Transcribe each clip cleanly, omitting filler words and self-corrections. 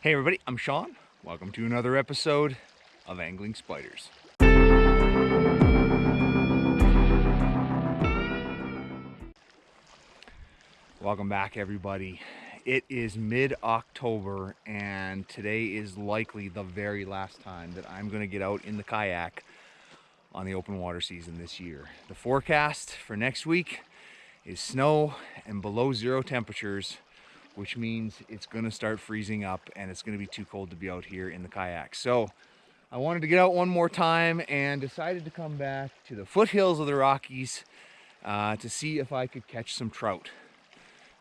Hey everybody, I'm Sean. Welcome to another episode of Angling Spiders. Welcome back everybody. It is mid-October and today is likely the very last time that I'm going to get out in the kayak on the open water season this year. The forecast for next week is snow and below zero temperatures, which means it's going to start freezing up and it's going to be too cold to be out here in the kayak. So I wanted to get out one more time and decided to come back to the foothills of the Rockies to see if I could catch some trout.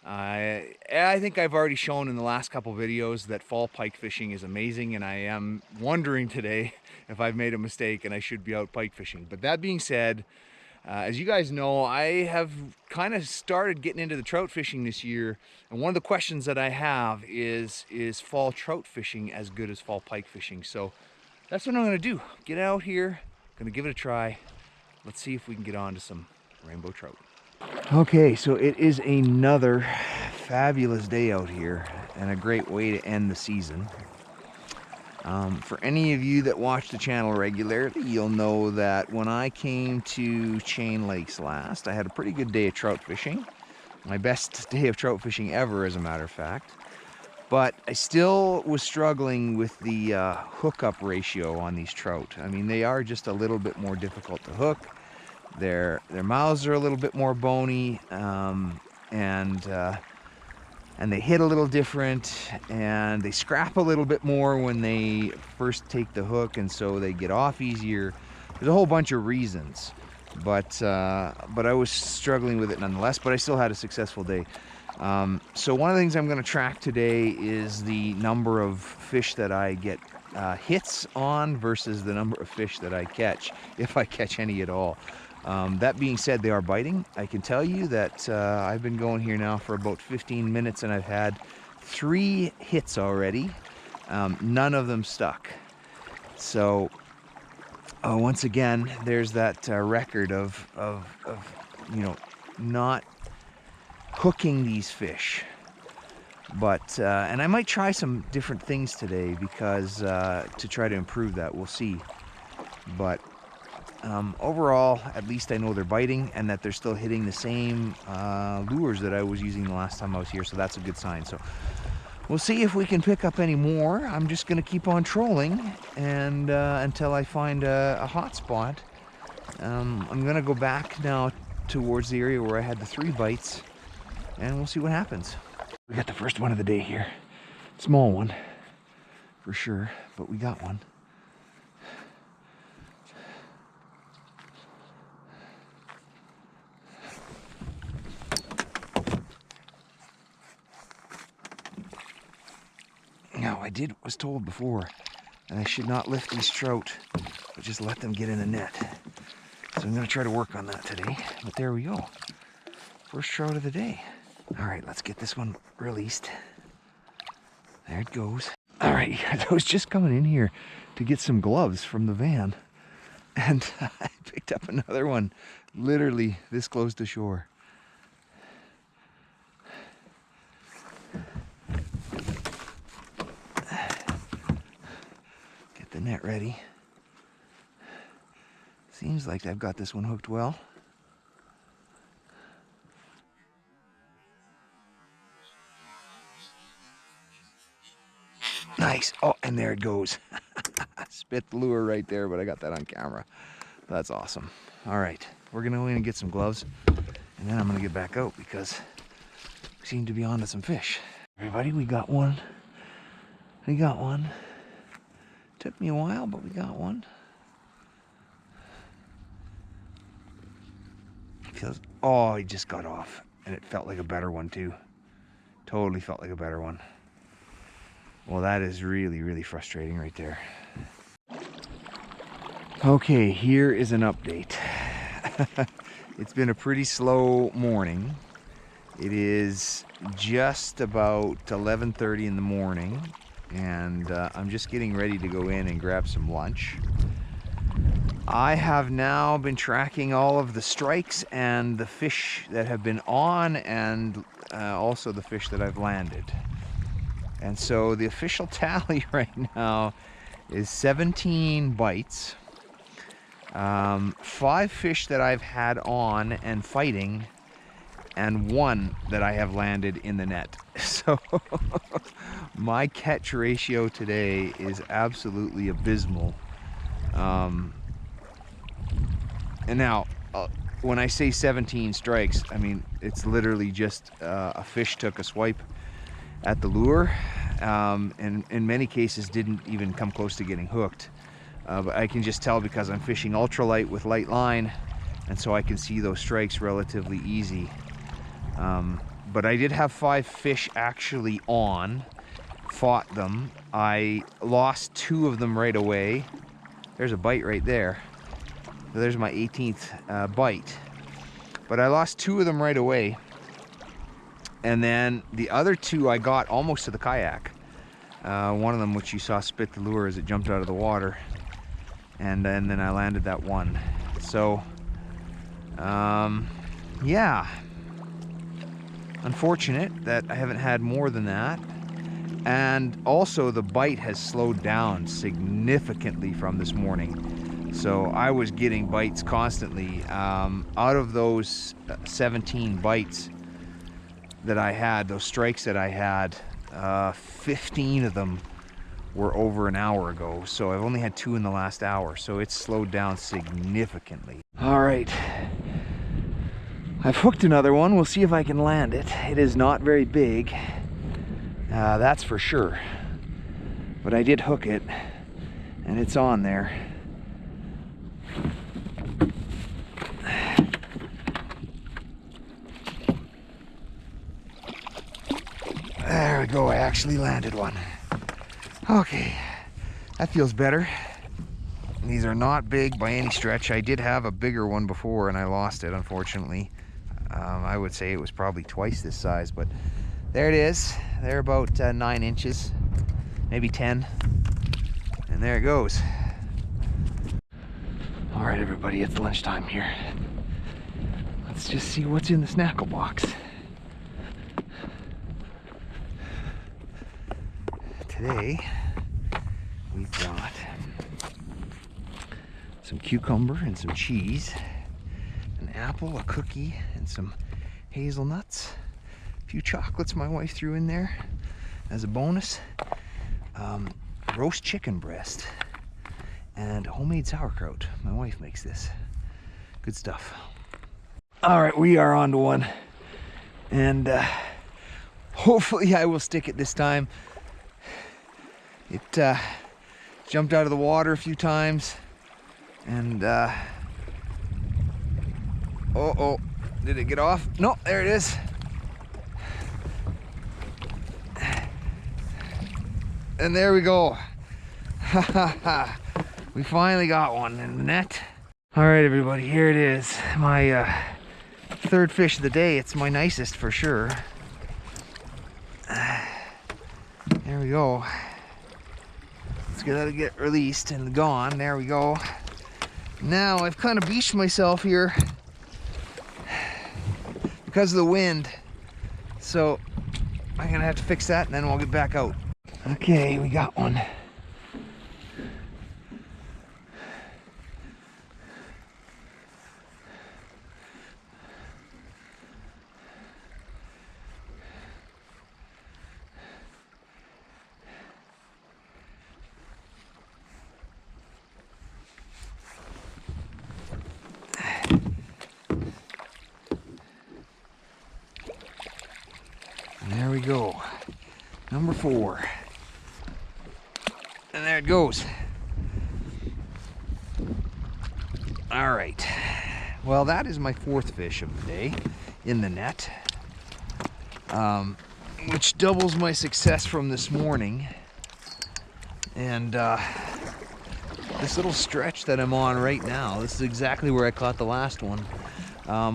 I think I've already shown in the last couple videos that fall pike fishing is amazing, and I am wondering today if I've made a mistake and I should be out pike fishing. But that being said, as you guys know, I have kind of started getting into the trout fishing this year, and one of the questions that I have is fall trout fishing as good as fall pike fishing? So that's what I'm going to do. Get out here, going to give it a try. Let's see if we can get on to some rainbow trout. Okay, so it is another fabulous day out here and a great way to end the season. For any of you that watch the channel regularly, you'll know that when I came to Chain Lakes last, I had a pretty good day of trout fishing. My best day of trout fishing ever, as a matter of fact. But I still was struggling with the hookup ratio on these trout. I mean, they are just a little bit more difficult to hook. Their mouths are a little bit more bony, and they hit a little different, and they scrap a little bit more when they first take the hook, and so they get off easier. There's a whole bunch of reasons, but I was struggling with it nonetheless, but I still had a successful day. So one of the things I'm going to track today is the number of fish that I get hits on versus the number of fish that I catch, if I catch any at all. That being said, they are biting. I can tell you that I've been going here now for about 15 minutes and I've had 3 hits already. None of them stuck. So once again, there's that record of you know, not hooking these fish. But and I might try some different things today because to try to improve that. We'll see. But overall, at least I know they're biting and that they're still hitting the same lures that I was using the last time I was here, so that's a good sign. So we'll see if we can pick up any more. I'm just going to keep on trolling and until I find a hot spot. I'm going to go back now towards the area where I had the 3 bites, and we'll see what happens. We got the first one of the day here. Small one, for sure, but we got one. Now, I was told before that I should not lift these trout, but just let them get in the net. So I'm going to try to work on that today. But there we go. First trout of the day. All right, let's get this one released. There it goes. All right, I was just coming in here to get some gloves from the van, and I picked up another one literally this close to shore. The net ready. Seems like I've got this one hooked well. Nice. Oh, and there it goes. Spit the lure right there, but I got that on camera. That's awesome. All right, we're gonna go in and get some gloves, and then I'm gonna get back out because we seem to be onto some fish. Everybody, we got one. We got one. Took me a while, but we got one. Oh, he just got off, and it felt like a better one too. Totally felt like a better one. Well, that is really, really frustrating right there. Okay, here is an update. It's been a pretty slow morning. It is just about 11:30 in the morning. And I'm just getting ready to go in and grab some lunch. I have now been tracking all of the strikes and the fish that have been on, and also the fish that I've landed. And so the official tally right now is 17 bites. 5 fish that I've had on and fighting, and 1 that I have landed in the net. So my catch ratio today is absolutely abysmal. And now, when I say 17 strikes, I mean, it's literally just a fish took a swipe at the lure, and in many cases didn't even come close to getting hooked. But I can just tell because I'm fishing ultralight with light line, and so I can see those strikes relatively easy. But I did have 5 fish actually on, fought them. I lost 2 of them right away. There's a bite right there. There's my 18th bite. But I lost 2 of them right away. And then the other 2 I got almost to the kayak. One of them, which you saw spit the lure as it jumped out of the water. And then I landed that one. So, yeah. Unfortunate that I haven't had more than that. And also the bite has slowed down significantly from this morning. So I was getting bites constantly. Out of those 17 bites that I had, those strikes that I had, 15 of them were over an hour ago. So I've only had 2 in the last hour. So it's slowed down significantly. All right. I've hooked another one. We'll see if I can land it. It is not very big. That's for sure. But I did hook it, and it's on there. There we go, I actually landed one. Okay, that feels better. These are not big by any stretch. I did have a bigger one before and I lost it, unfortunately. I would say it was probably twice this size, but there it is. They're about 9 inches, maybe 10. And there it goes. All right, everybody, it's lunchtime here. Let's just see what's in the snackle box. Today, we've got some cucumber and some cheese, an apple, a cookie, and some hazelnuts. A few chocolates my wife threw in there as a bonus. Roast chicken breast and homemade sauerkraut. My wife makes this. Good stuff. All right, we are on to one, and hopefully I will stick it this time. It jumped out of the water a few times, and oh, did it get off? No, there it is. And there we go. We finally got one in the net. All right, everybody, here it is. My 3rd fish of the day. It's my nicest for sure. There we go. Let's let it get released and gone. There we go. Now I've kind of beached myself here because of the wind. So I'm gonna have to fix that and then we'll get back out. Okay, we got one. And there we go. Number 4. And there it goes. All right. Well, that is my 4th fish of the day in the net, which doubles my success from this morning. And this little stretch that I'm on right now, this is exactly where I caught the last one.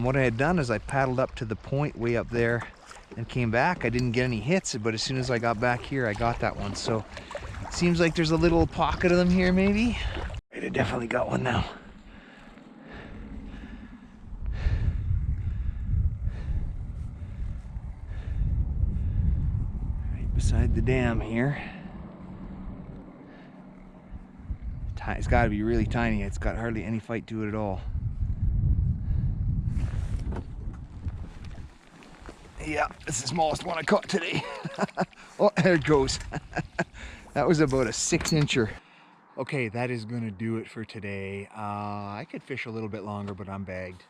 What I had done is I paddled up to the point way up there and came back. I didn't get any hits, but as soon as I got back here, I got that one. So it seems like there's a little pocket of them here, maybe. I definitely got one now. Right beside the dam here. It's got to be really tiny. It's got hardly any fight to it at all. Yeah, it's the smallest one I caught today. Oh, there it goes. That was about a 6-incher. Okay, that is gonna do it for today. I could fish a little bit longer, but I'm bagged.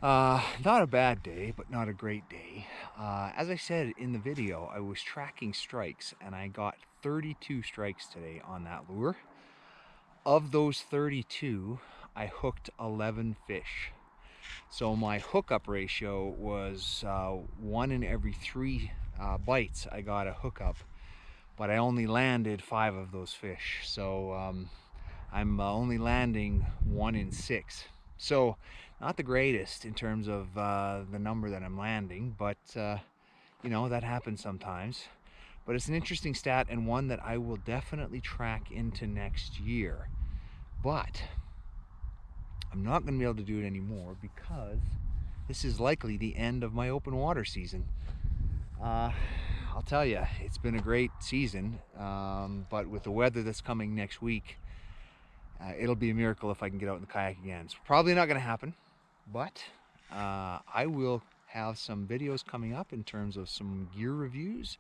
Not a bad day, but not a great day. As I said in the video, I was tracking strikes and I got 32 strikes today on that lure. Of those 32, I hooked 11 fish. So my hookup ratio was 1 in every 3 bites I got a hookup, but I only landed 5 of those fish. So I'm only landing 1 in 6. So not the greatest in terms of the number that I'm landing, but you know, that happens sometimes. But it's an interesting stat and one that I will definitely track into next year. But I'm not going to be able to do it anymore because this is likely the end of my open water season. I'll tell you, it's been a great season, but with the weather that's coming next week, it'll be a miracle if I can get out in the kayak again. It's probably not going to happen, but I will have some videos coming up in terms of some gear reviews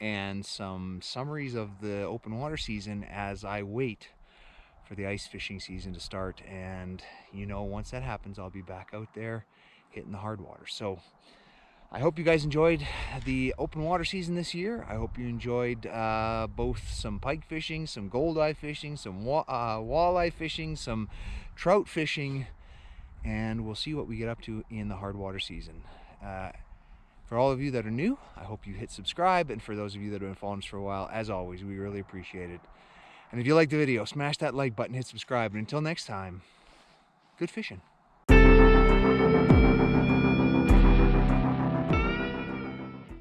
and some summaries of the open water season as I wait for the ice fishing season to start. And you know, once that happens, I'll be back out there hitting the hard water. So I hope you guys enjoyed the open water season this year. I hope you enjoyed both some pike fishing, some goldeye fishing, some walleye fishing, some trout fishing, and we'll see what we get up to in the hard water season. For all of you that are new, I hope you hit subscribe, and for those of you that have been following us for a while, as always, we really appreciate it. And if you liked the video, smash that like button, hit subscribe, and until next time, good fishing.